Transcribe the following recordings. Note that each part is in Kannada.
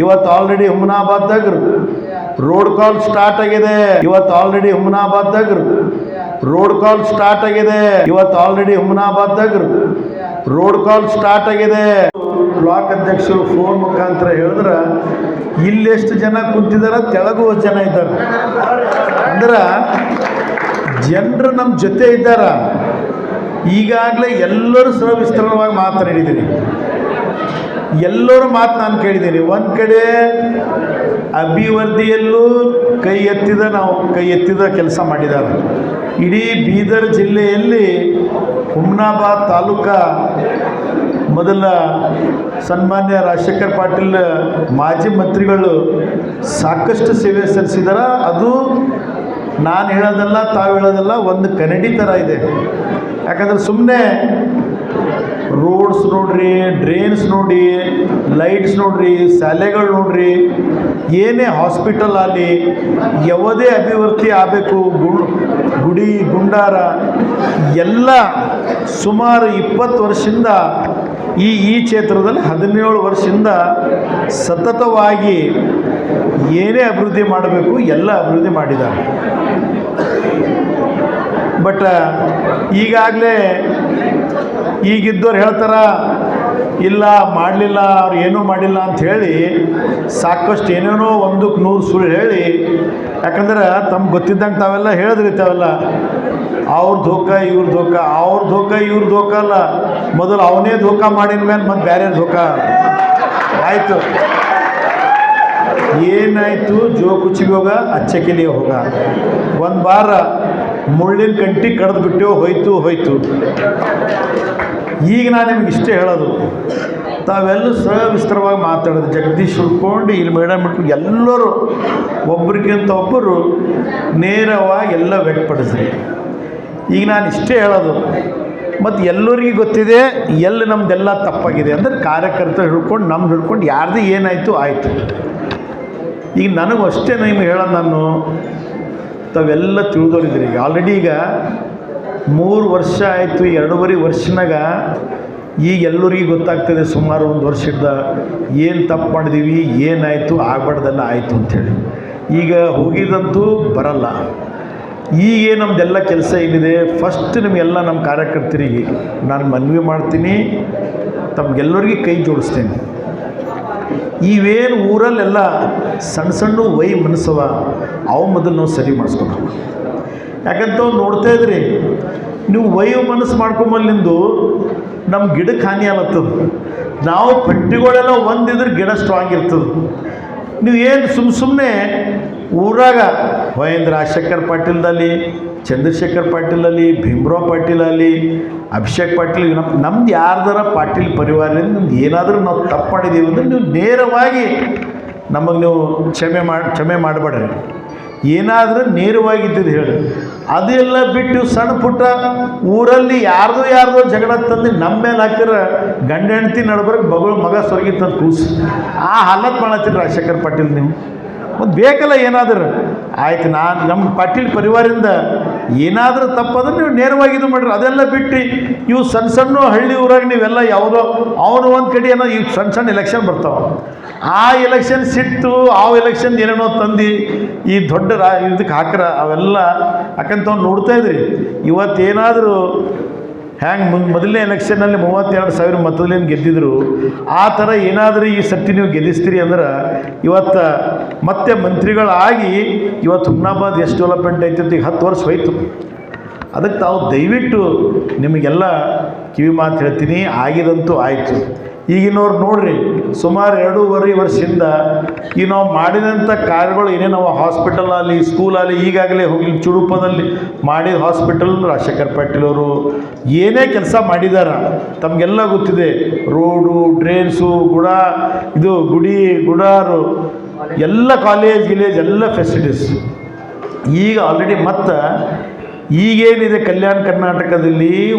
ಇವತ್ತು ಆಲ್ರೆಡಿ ಹುಮನಾಬಾದ್ದಾಗ ರೋಡ್ ಕಾಲ್ ಸ್ಟಾರ್ಟ್ ಆಗಿದೆ. ಇವತ್ತು ಆಲ್ರೆಡಿ ಹುಮನಾಬಾದ್ದಾಗ ರೋಡ್ ಕಾಲ್ ಸ್ಟಾರ್ಟ್ ಆಗಿದೆ. ಇವತ್ತು ಆಲ್ರೆಡಿ ಹುಮನಾಬಾದ್ದಾಗ ರೋಡ್ ಕಾಲ್ ಸ್ಟಾರ್ಟ್ ಆಗಿದೆ. ಬ್ಲಾಕ್ ಅಧ್ಯಕ್ಷರು ಫೋನ್ ಮುಖಾಂತರ ಹೇಳಿದ್ರೆ ಇಲ್ಲೆಷ್ಟು ಜನ ಕುಂತಿದಾರ, ತೆಳಗು ಜನ ಇದ್ದಾರೆ. ಅಂದ್ರೆ ಜನರು ನಮ್ಮ ಜೊತೆ ಇದ್ದಾರ. ಈಗಾಗಲೇ ಎಲ್ಲರೂ ಸವಿಸ್ತರವಾಗಿ ಮಾತನಾಡಿದ್ದೀರಿ. ಎಲ್ಲರೂ ಮಾತು ನಾನು ಕೇಳಿದ್ದೀನಿ. ಒಂದು ಕಡೆ ಅಭಿವೃದ್ಧಿಯಲ್ಲೂ ಕೈ ಎತ್ತಿದ ಕೆಲಸ ಮಾಡಿದ್ದಾರೆ. ಇಡೀ ಬೀದರ್ ಜಿಲ್ಲೆಯಲ್ಲಿ ಹುಮನಾಬಾದ್ ತಾಲೂಕಾ ಮೊದಲ ಸನ್ಮಾನ್ಯ ರಾಜಶೇಖರ್ ಪಾಟೀಲ್ ಮಾಜಿ ಮಂತ್ರಿಗಳು ಸಾಕಷ್ಟು ಸೇವೆ ಸಲ್ಲಿಸಿದಾರ. ಅದು ನಾನು ಹೇಳೋದಲ್ಲ, ತಾವು ಹೇಳೋದಲ್ಲ, ಒಂದು ಕನ್ನಡಿ ಥರ ಇದೆ. ಯಾಕಂದರೆ ಸುಮ್ಮನೆ ರೋಡ್ಸ್ ನೋಡ್ರಿ, ಡ್ರೈನ್ಸ್ ನೋಡಿ, ಲೈಟ್ಸ್ ನೋಡ್ರಿ, ಶಾಲೆಗಳು ನೋಡ್ರಿ, ಏನೇ ಹಾಸ್ಪಿಟಲ್ ಆಗಲಿ, ಯಾವುದೇ ಅಭಿವೃದ್ಧಿ ಆಗಬೇಕು, ಗುಡಿ ಗುಂಡಾರ ಎಲ್ಲ ಸುಮಾರು 20 ವರ್ಷದಿಂದ ಈ ಕ್ಷೇತ್ರದಲ್ಲಿ 17 ವರ್ಷದಿಂದ ಸತತವಾಗಿ ಏನೇ ಅಭಿವೃದ್ಧಿ ಮಾಡಬೇಕು ಎಲ್ಲ ಅಭಿವೃದ್ಧಿ ಮಾಡಿದ್ದಾರೆ. ಬಟ್ ಈಗಾಗಲೇ ಈಗಿದ್ದವ್ರು ಹೇಳ್ತಾರ ಇಲ್ಲ ಮಾಡಲಿಲ್ಲ, ಅವ್ರು ಏನೂ ಮಾಡಿಲ್ಲ ಅಂಥೇಳಿ ಸಾಕಷ್ಟು ಏನೇನೋ 100ಕ್ಕೆ 100 ಸುಳ್ಳು ಹೇಳಿ, ಯಾಕಂದ್ರೆ ತಮ್ಗೆ ಗೊತ್ತಿದ್ದಂಗೆ ತಾವೆಲ್ಲ ಹೇಳಿದ್ರಿ. ತಾವೆಲ್ಲ ಅವ್ರ ಧೋಕ ಇವ್ರ ಧೋಕ, ಅವ್ರ ಧೋಕ ಇವ್ರ ಧೋಕ ಅಲ್ಲ, ಮೊದಲು ಅವನೇ ಧೋಕ ಮಾಡಿದ ಮೇಲೆ ಮತ್ತೆ ಬೇರೆ ಧೋಕ ಆಯಿತು. ಏನಾಯಿತು? ಜೋ ಕುಚಿಗೆ ಹೋಗ ಅಚ್ಚಕಿಲಿಗೆ ಹೋಗ. ಒಂದು ಬಾರ ಮುಳ್ಳಿನ ಕಂಟಿ ಕಡ್ದು ಬಿಟ್ಟೆವು, ಹೋಯ್ತು. ಈಗ ನಾನು ನಿಮ್ಗೆ ಇಷ್ಟೇ ಹೇಳೋದು, ತಾವೆಲ್ಲೂ ಸವಿಸ್ತರವಾಗಿ ಮಾತಾಡೋದು. ಜಗದೀಶ್ ಹುಡ್ಕೊಂಡು ಇಲ್ಲಿ ಮೇಡಮ್ ಬಿಟ್ಕೊಂಡು ಎಲ್ಲರೂ ಒಬ್ರಿಗಿಂತ ಒಬ್ಬರು ನೇರವಾಗಿ ಎಲ್ಲ ವ್ಯಕ್ತಪಡಿಸ್ರಿ. ಈಗ ನಾನು ಇಷ್ಟೇ ಹೇಳೋದು, ಮತ್ತು ಎಲ್ಲರಿಗೂ ಗೊತ್ತಿದೆ ಎಲ್ಲಿ ನಮ್ಮದೆಲ್ಲ ತಪ್ಪಾಗಿದೆ ಅಂದರೆ ಕಾರ್ಯಕರ್ತರು ಹಿಡ್ಕೊಂಡು ನಮ್ದು ಹಿಡ್ಕೊಂಡು ಯಾರ್ದು ಏನಾಯಿತು ಆಯಿತು. ಈಗ ನನಗೂ ಅಷ್ಟೇ ನಿಮ್ಗೆ ಹೇಳೋದು, ನಾನು ತಾವೆಲ್ಲ ತಿಳಿದೋರಿದ್ರಿ. ಈಗ ಆಲ್ರೆಡಿ ಈಗ 3 ವರ್ಷ ಆಯಿತು. 2.5 ವರ್ಷನಾಗ ಈಗ ಎಲ್ಲರಿಗೂ ಗೊತ್ತಾಗ್ತದೆ ಸುಮಾರು 1 ವರ್ಷದ ಏನು ತಪ್ಪು ಮಾಡಿದೀವಿ, ಏನಾಯಿತು, ಆಗಬಾರ್ದೆಲ್ಲ ಆಯಿತು ಅಂಥೇಳಿ. ಈಗ ಹೋಗಿದಂತೂ ಬರಲ್ಲ. ಈಗ ನಮ್ಮದೆಲ್ಲ ಕೆಲಸ ಏನಿದೆ, ಫಸ್ಟ್ ನಿಮಗೆಲ್ಲ ನಮ್ಮ ಕಾರ್ಯಕರ್ತರಿಗೆ ನಾನು ಮನವಿ ಮಾಡ್ತೀನಿ, ತಮಗೆಲ್ಲರಿಗೂ ಕೈ ಜೋಡಿಸ್ತೀನಿ. ಇವೇನು ಊರಲ್ಲೆಲ್ಲ ಸಣ್ಣ ಮನಸ್ಸವ ಅವು ಮೊದಲು ನಾವು ಸರಿ ಮಾಡಿಸ್ಕೊಂಡು. ಯಾಕಂತ ನೋಡ್ತಾ ಇದ್ರಿ ನೀವು ಮನಸ್ಸು ಮಾಡ್ಕೊಂಬಲ್ಲಿಂದು ನಮ್ಮ ಗಿಡಕ್ಕೆ ಹಾನಿ ಆಗತ್ತದ. ನಾವು ಪಟ್ಟಿಗಳೆಲ್ಲ ಒಂದಿದ್ರೆ ಗಿಡ ಸ್ಟ್ರಾಂಗ್ ಇರ್ತದೆ. ನೀವು ಏನು ಸುಮ್ಮನೆ ಊರಾಗ ರಾಜಶೇಖರ್ ಪಾಟೀಲ್ದಲ್ಲಿ, ಚಂದ್ರಶೇಖರ್ ಪಾಟೀಲಲ್ಲಿ, ಭೀಮರಾವ್ ಪಾಟೀಲಲ್ಲಿ, ಅಭಿಷೇಕ್ ಪಾಟೀಲ್, ನಮ್ದು ಯಾರ್ದಾರ ಪಾಟೀಲ್ ಪರಿವಾರದಿಂದ ನಿಮ್ದು ಏನಾದರೂ ನಾವು ತಪ್ಪು ಮಾಡಿದ್ದೀವಿ ಅಂದರೆ ನೀವು ನೇರವಾಗಿ ನಮಗೆ ನೀವು ಕ್ಷಮೆ ಮಾಡಬೇಡ್ರಿ. ಏನಾದರೂ ನೇರವಾಗಿದ್ದಿದ್ದು ಹೇಳಿ. ಅದೆಲ್ಲ ಬಿಟ್ಟು ಸಣ್ಣ ಪುಟ್ಟ ಊರಲ್ಲಿ ಯಾರ್ದೋ ಜಗಳ ತಂದು ನಮ್ಮ ಮೇಲೆ ಹಾಕಿದ್ರೆ ಗಂಡ ಹೆಂಡ್ತಿ ನಡ್ಬರ್ಗೆ ಮಗ ಸ್ವರ್ಗಿತ್ತಂತ ಕೂಸು ಆ ಹಾಲತ್ ಮಾಡತ್ತೀರಿ ರಾಜಶೇಖರ್ ಪಾಟೀಲ್. ನೀವು ಒಂದು ಬೇಕಲ್ಲ ಏನಾದರೂ ಆಯ್ತು. ನಮ್ಮ ಪಾಟೀಲ್ ಪರಿವಾರದಿಂದ ಏನಾದರೂ ತಪ್ಪಾದ್ರೆ ನೀವು ನೇರವಾಗಿ ಇದು ಮಾಡಿರಿ. ಅದೆಲ್ಲ ಬಿಟ್ಟು ಇವು ಸಣ್ಣ ಹಳ್ಳಿ ಊರಾಗ ನೀವೆಲ್ಲ ಯಾವುದೋ ಅವನು ಒಂದು ಕಡೆ ಏನೋ ಈಗ ಸಣ್ಣ ಎಲೆಕ್ಷನ್ ಬರ್ತಾವೆ, ಆ ಎಲೆಕ್ಷನ್ ಸಿಟ್ಟು, ಆ ಎಲೆಕ್ಷನ್ ಏನೇನೋ ತಂದು ಈ ದೊಡ್ಡ ಇದಕ್ಕೆ ಹಾಕ್ರ ಅವೆಲ್ಲ ಯಾಕಂತ ನೋಡ್ತಾ ಇದ್ರಿ. ಇವತ್ತೇನಾದರೂ ಹ್ಯಾಂಗೆ ಮೊದಲನೇ ಎಲೆಕ್ಷನ್ನಲ್ಲಿ 32,000 ಮತದಲ್ಲಿ ಗೆದ್ದಿದ್ರು, ಆ ಥರ ಏನಾದರೂ ಈ ಸರ್ತಿ ನೀವು ಗೆಲ್ಲಿಸ್ತೀರಿ ಅಂದ್ರೆ ಇವತ್ತು ಮತ್ತೆ ಮಂತ್ರಿಗಳಾಗಿ ಇವತ್ತು ಹುಮನಾಬಾದ್ ಎಷ್ಟು ಡೆವಲಪ್ಮೆಂಟ್ ಐತಿ ಈಗ 10 ವರ್ಷ ಹೋಯ್ತು. ಅದಕ್ಕೆ ತಾವು ದಯವಿಟ್ಟು ನಿಮಗೆಲ್ಲ ಕಿವಿ ಮಾತು ಹೇಳ್ತೀನಿ, ಆಗಿದಂತೂ ಆಯಿತು. ಈಗಿನವ್ರು ನೋಡ್ರಿ ಸುಮಾರು 2.5 ವರ್ಷದಿಂದ ಈ ನಾವು ಮಾಡಿದಂಥ ಕಾರ್ಯಗಳು ಏನೇನು ಹಾಸ್ಪಿಟಲಲ್ಲಿ, ಸ್ಕೂಲಲ್ಲಿ, ಈಗಾಗಲೇ ಹೋಗಿ ಚುಡುಪದಲ್ಲಿ ಮಾಡಿದ ಹಾಸ್ಪಿಟಲ್ ರಾಜಶೇಖರ್ ಪಾಟೀಲ್ ಅವರು ಏನೇ ಕೆಲಸ ಮಾಡಿದಾರ ತಮಗೆಲ್ಲ ಗೊತ್ತಿದೆ. ರೋಡು, ಡ್ರೈನ್ಸು, ಗುಡಿ ಗುಡಾರು ಎಲ್ಲ ಕಾಲೇಜ್ ಎಲ್ಲ ಫೆಸಿಲಿಟೀಸ್ ಈಗ ಆಲ್ರೆಡಿ ಮತ್ತು ಈಗೇನಿದೆ ಕಲ್ಯಾಣ ಕರ್ನಾಟಕದಲ್ಲಿ,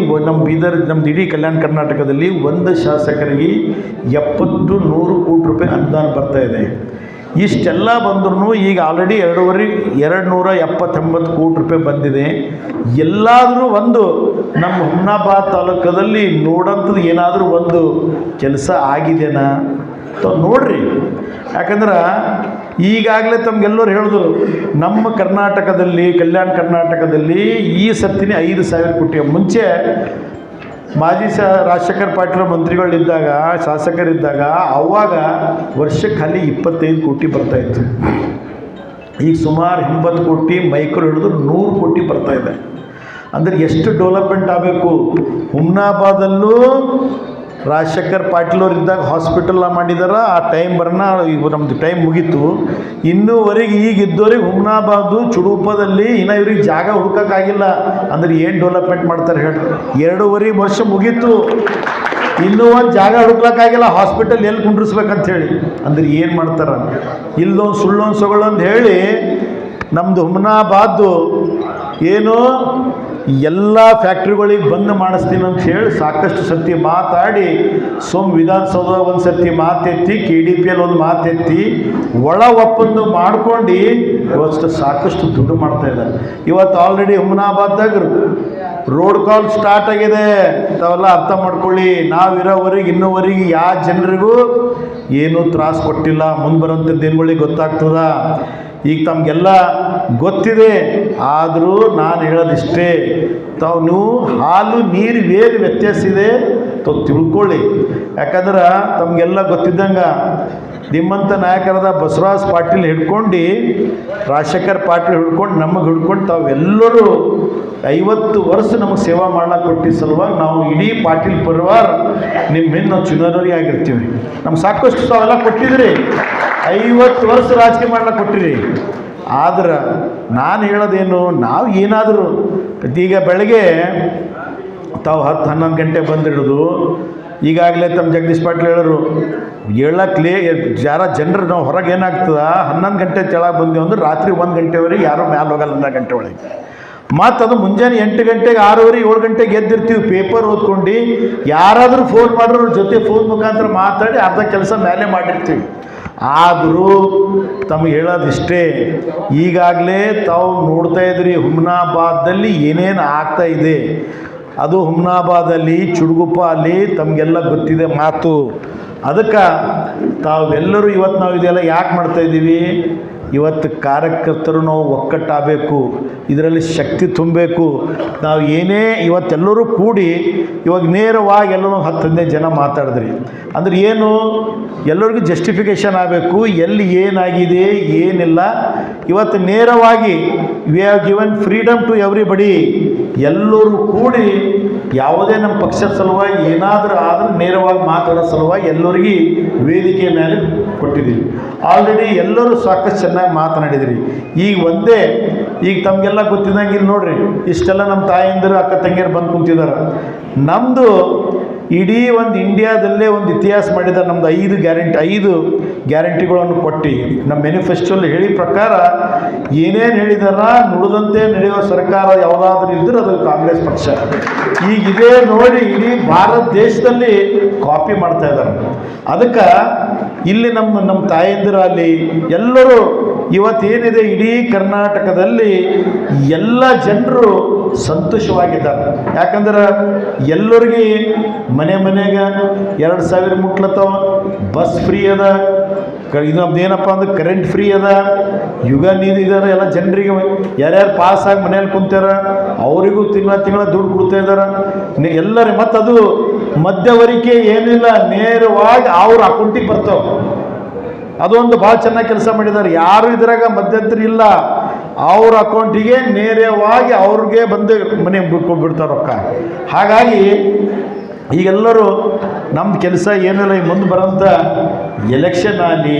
ನಮ್ಮ ಬೀದರ್, ನಮ್ಮದು ಇಡೀ ಕಲ್ಯಾಣ ಕರ್ನಾಟಕದಲ್ಲಿ ಒಂದು ಶಾಸಕರಿಗೆ 70-100 ಕೋಟಿ ರೂಪಾಯಿ ಅನುದಾನ ಬರ್ತಾಯಿದೆ. ಇಷ್ಟೆಲ್ಲ ಬಂದ್ರೂ ಈಗ ಆಲ್ರೆಡಿ 279 ಕೋಟಿ ರೂಪಾಯಿ ಬಂದಿದೆ. ಎಲ್ಲಾದರೂ ಒಂದು ನಮ್ಮ ಹುಮನಾಬಾದ್ ತಾಲೂಕದಲ್ಲಿ ನೋಡೋಂಥದ್ದು ಏನಾದರೂ ಒಂದು ಕೆಲಸ ಆಗಿದೆನಾ? ನೋಡ್ರಿ. ಯಾಕಂದ್ರೆ ಈಗಾಗಲೇ ತಮಗೆಲ್ಲರೂ ಹೇಳಿದ್ರು, ನಮ್ಮ ಕರ್ನಾಟಕದಲ್ಲಿ, ಕಲ್ಯಾಣ ಕರ್ನಾಟಕದಲ್ಲಿ ಈ ಸರ್ತಿನೇ 5,000 ಕೋಟಿ. ಮುಂಚೆ ಮಾಜಿ ರಾಜಶೇಖರ ಪಾಟೀಲ್ ಮಂತ್ರಿಗಳಿದ್ದಾಗ, ಶಾಸಕರಿದ್ದಾಗ ಅವಾಗ ವರ್ಷಕ್ಕೆ ಖಾಲಿ 25 ಕೋಟಿ ಬರ್ತಾಯಿತ್ತು. ಈಗ ಸುಮಾರು 80 ಕೋಟಿ, ಮೈಕ್ರೋ ಹಿಡಿದು 100 ಕೋಟಿ ಬರ್ತಾಯಿದೆ. ಅಂದರೆ ಎಷ್ಟು ಡೆವಲಪ್ಮೆಂಟ್ ಆಗಬೇಕು. ಹುಮ್ನಾಬಾದಲ್ಲೂ ರಾಜಶೇಖರ್ ಪಾಟೀಲ್ ಅವ್ರು ಇದ್ದಾಗ ಹಾಸ್ಪಿಟಲ್ನ ಮಾಡಿದಾರ. ಆ ಟೈಮ್ ಬರೋಣ, ಈಗ ನಮ್ಮದು ಟೈಮ್ ಮುಗೀತು. ಇನ್ನೂವರೆಗೆ ಈಗ ಇದ್ದವ್ರಿಗೆ ಹುಮ್ನಾಬಾದು ಚುಡುಪದಲ್ಲಿ ಇನ್ನೂ ಇವ್ರಿಗೆ ಜಾಗ ಹುಡುಕೋಕ್ಕಾಗಿಲ್ಲ. ಅಂದರೆ ಏನು ಡೆವಲಪ್ಮೆಂಟ್ ಮಾಡ್ತಾರೆ ಹೇಳಿ? 2.5 ವರ್ಷ ಮುಗೀತು, ಇನ್ನೂ ಒಂದು ಜಾಗ ಹುಡುಕ್ಲಿಕ್ಕಾಗಿಲ್ಲ. ಹಾಸ್ಪಿಟಲ್ ಎಲ್ಲಿ ಕುಂಡ್ರಿಸ್ಬೇಕಂತ ಹೇಳಿ. ಅಂದ್ರೆ ಏನು ಮಾಡ್ತಾರೆ? ಇಲ್ಲೊಂದು ಸುಳ್ಳೊಂದು ಸೊಗಳೊಂದು ಹೇಳಿ ನಮ್ಮದು ಹುಮ್ನಾಬಾದು ಏನು ಎಲ್ಲ ಫ್ಯಾಕ್ಟ್ರಿಗಳಿಗೆ ಬಂದ್ ಮಾಡಿಸ್ತೀನಿ ಅಂತ ಹೇಳಿ ಸಾಕಷ್ಟು ಸರ್ತಿ ಮಾತಾಡಿ, ವಿಧಾನಸೌಧ ಒಂದು ಸರ್ತಿ ಮಾತೆತ್ತಿ, KDPL ಒಂದು ಮಾತೆತ್ತಿ, ಒಳ ಒಪ್ಪಂದ ಮಾಡ್ಕೊಂಡು ಇವತ್ತು ಸಾಕಷ್ಟು ದುಡ್ಡು ಮಾಡ್ತಾಯಿದ್ದಾರೆ. ಇವತ್ತು ಆಲ್ರೆಡಿ ಹುಮ್ನಾಬಾದ್ದಾಗ ರೋಡ್ ಕಾಲ್ ಸ್ಟಾರ್ಟ್ ಆಗಿದೆ. ತಾವೆಲ್ಲ ಅರ್ಥ ಮಾಡ್ಕೊಳ್ಳಿ. ನಾವಿರೋವರೆಗೆ ಇನ್ನೂವರೆಗೆ ಯಾವ ಜನರಿಗೂ ಏನೂ ತ್ರಾಸು ಕೊಟ್ಟಿಲ್ಲ. ಮುಂದೆ ಬರೋಂಥ ದಿನಗಳಿಗೆ ಗೊತ್ತಾಗ್ತದ. ಈಗ ತಮಗೆಲ್ಲ ಗೊತ್ತಿದೆ. ಆದರೂ ನಾನು ಹೇಳೋದಿಷ್ಟೇ, ನೀವು ಹಾಲು ನೀರು ಏನು ವ್ಯತ್ಯಾಸ ಇದೆ ತಿಳ್ಕೊಳ್ಳಿ. ಯಾಕಂದ್ರೆ ತಮಗೆಲ್ಲ ಗೊತ್ತಿದ್ದಂಗೆ ನಿಮ್ಮಂಥ ನಾಯಕರಾದ ಬಸವರಾಜ ಪಾಟೀಲ್ ಹಿಡ್ಕೊಂಡು, ರಾಜಶೇಖರ್ ಪಾಟೀಲ್ ಹಿಡ್ಕೊಂಡು, ನಮಗೆ ಹಿಡ್ಕೊಂಡು ತಾವೆಲ್ಲರೂ 50 ವರ್ಷ ನಮಗೆ ಸೇವಾ ಮಾಡ್ಲಿಕ್ಕೆ ಕೊಟ್ಟಿದ್ದ ಸಲುವಾಗಿ ನಾವು ಇಡೀ ಪಾಟೀಲ್ ಪರಿವಾರ ನಿಮ್ಮ ಹಿಂದೆ ನಾವು ಚುನಾವಣೆ ಆಗಿರ್ತೀವಿ. ನಮ್ಗೆ ಸಾಕಷ್ಟು ತಾವೆಲ್ಲ ಕೊಟ್ಟಿದ್ರಿ. 50 ವರ್ಷ ರಾಜಕೀಯ ಮಾಡ್ಲಿಕ್ಕೆ ಕೊಟ್ಟಿರಿ. ಆದ್ರೆ ನಾನು ಹೇಳೋದೇನು, ನಾವು ಏನಾದರೂ ಈಗ ಬೆಳಗ್ಗೆ ತಾವು 10-11 ಗಂಟೆ ಬಂದಿಡೋದು. ಈಗಾಗಲೇ ತಮ್ಮ ಜಗದೀಶ್ ಪಾಟೀಲ್ ಹೇಳೋರು, ಹೇಳಕ್ಲೇ ಯಾರ ಜನರು ನಾವು ಹೊರಗೆ ಏನಾಗ್ತದ 11 ಗಂಟೆ ಕೆಳಗೆ ಬಂದೆವು ಅಂದ್ರೆ ರಾತ್ರಿ 1 ಗಂಟೆವರೆಗೆ ಯಾರೂ ಮ್ಯಾಲೆ ಹೋಗಲ್ಲ. 12 ಗಂಟೆ ಒಳಗೆ ಮತ್ತು ಅದು ಮುಂಜಾನೆ 8 ಗಂಟೆಗೆ 6:30 7 ಗಂಟೆಗೆ ಎದ್ದಿರ್ತೀವಿ. ಪೇಪರ್ ಓದ್ಕೊಂಡು ಯಾರಾದರೂ ಫೋನ್ ಮಾಡೋರ ಜೊತೆ ಫೋನ್ ಮುಖಾಂತರ ಮಾತಾಡಿ ಅರ್ಧ ಕೆಲಸ ಮೇಲೆ ಮಾಡಿರ್ತೀವಿ. ಆದರೂ ತಮಗೆ ಹೇಳೋದಿಷ್ಟೇ, ಈಗಾಗಲೇ ತಾವು ನೋಡ್ತಾ ಇದ್ರಿ ಹುಮ್ನಾಬಾದಲ್ಲಿ ಏನೇನು ಆಗ್ತಾ ಇದೆ. ಅದು ಹುಮ್ನಾಬಾದಲ್ಲಿ, ಚುಡುಗುಪ್ಪ ಅಲ್ಲಿ ತಮಗೆಲ್ಲ ಗೊತ್ತಿದೆ ಮಾತು. ಅದಕ್ಕೆ ತಾವೆಲ್ಲರೂ ಇವತ್ತು ನಾವು ಇದೆಲ್ಲ ಯಾಕೆ ಮಾಡ್ತಾಯಿದ್ದೀವಿ? ಇವತ್ತು ಕಾರ್ಯಕರ್ತರು ನಾವು ಒಕ್ಕಟ್ಟಾಗಬೇಕು, ಇದರಲ್ಲಿ ಶಕ್ತಿ ತುಂಬಬೇಕು. ನಾವು ಏನೇ ಇವತ್ತೆಲ್ಲರೂ ಕೂಡಿ ಇವಾಗ ನೇರವಾಗಿ ಎಲ್ಲರೂ 10-15 ಜನ ಮಾತಾಡಿದ್ರಿ ಅಂದ್ರೆ ಏನು, ಎಲ್ಲರಿಗೂ ಜಸ್ಟಿಫಿಕೇಷನ್ ಆಗಬೇಕು, ಎಲ್ಲಿ ಏನಾಗಿದೆ ಏನಿಲ್ಲ. ಇವತ್ತು ನೇರವಾಗಿ we have given freedom to everybody. ಎಲ್ಲರೂ ಕೂಡಿ ಯಾವುದೇ ನಮ್ಮ ಪಕ್ಷದ ಸಲುವಾಗಿ ಏನಾದರೂ ಆದರೂ ನೇರವಾಗಿ ಮಾತಾಡೋ ಸಲುವಾಗಿ ಎಲ್ಲರಿಗೂ ವೇದಿಕೆ ಮೇಲೆ ಕೊಟ್ಟಿದ್ದೀವಿ. ಆಲ್ರೆಡಿ ಎಲ್ಲರೂ ಸಾಕಷ್ಟು ಚೆನ್ನಾಗಿ ಮಾತನಾಡಿದ್ರಿ. ಈಗ ಒಂದೇ, ಈಗ ತಮಗೆಲ್ಲ ಗೊತ್ತಿದ್ದಂಗೆ ಇಲ್ಲಿ ನೋಡ್ರಿ, ಇಷ್ಟೆಲ್ಲ ನಮ್ಮ ತಾಯಂದಿರು ಅಕ್ಕ ತಂಗಿಯರು ಬಂದು ಕುಂತಿದ್ದಾರೆ. ನಮ್ಮದು ಇಡೀ ಒಂದು ಇಂಡಿಯಾದಲ್ಲೇ ಒಂದು ಇತಿಹಾಸ ಮಾಡಿದ್ದಾರೆ. ನಮ್ಮದು 5 ಗ್ಯಾರಂಟಿಗಳನ್ನು ಕೊಟ್ಟು ನಮ್ಮ ಮ್ಯಾನಿಫೆಸ್ಟೋಲ್ಲಿ ಹೇಳಿ ಪ್ರಕಾರ ಏನೇನು ಹೇಳಿದಾರ, ನುಡಿದಂತೆ ನಡೆಯುವ ಸರ್ಕಾರ ಯಾವುದಾದ್ರೂ ಇದ್ದರೆ ಅದು ಕಾಂಗ್ರೆಸ್ ಪಕ್ಷ. ಈಗ ಇದೇ ನೋಡಿ ಇಡೀ ಭಾರತ ದೇಶದಲ್ಲಿ ಕಾಪಿ ಮಾಡ್ತಾ ಇದ್ದಾರೆ. ಅದಕ್ಕೆ ಇಲ್ಲಿ ನಮ್ಮ ತಾಯಂದಿರಲ್ಲಿ ಎಲ್ಲರೂ ಇವತ್ತೇನಿದೆ, ಇಡೀ ಕರ್ನಾಟಕದಲ್ಲಿ ಎಲ್ಲ ಜನರು ಸಂತೋಷವಾಗಿದ್ದಾರೆ. ಯಾಕಂದ್ರೆ ಎಲ್ಲರಿಗೆ ಮನೆಗೆ 2,000 ಮುಟ್ಲತ್ತವ, ಬಸ್ ಫ್ರೀ ಅದ, ಏನಪ್ಪ ಅಂದ್ರೆ ಕರೆಂಟ್ ಫ್ರೀ ಅದ, ಯುಗ ನಿಧಿ ಇದಾರೆ. ಎಲ್ಲ ಜನರಿಗೆ ಯಾರ್ಯಾರು ಪಾಸಾಗಿ ಮನೇಲಿ ಕುಂತಾರ ಅವರಿಗೂ ತಿಂಗಳ ದುಡ್ಡು ಕೊಡ್ತಾ ಇದ್ದಾರೆ ಎಲ್ಲರೂ. ಮತ್ತು ಅದು ಮಧ್ಯವರ್ತಿ ಏನಿಲ್ಲ, ನೇರವಾಗಿ ಅವ್ರ ಅಕೌಂಟಿಗೆ ಬರ್ತಾವೆ. ಅದೊಂದು ಭಾಳ ಚೆನ್ನಾಗಿ ಕೆಲಸ ಮಾಡಿದ್ದಾರೆ. ಯಾರು ಇದ್ರಾಗ ಮಧ್ಯಂತರ ಇಲ್ಲ, ಅವ್ರ ಅಕೌಂಟಿಗೆ ನೇರವಾಗಿ ಅವ್ರಿಗೆ ಬಂದು ಮನೆಗೆ ಬಿಡ್ತಾರೆ ರೊಕ್ಕ. ಹಾಗಾಗಿ ಈಗೆಲ್ಲರೂ ನಮ್ಮದು ಕೆಲಸ ಏನಿಲ್ಲ, ಈ ಮುಂದೆ ಬರೋಂಥ ಎಲೆಕ್ಷನ್ ಆಗಲಿ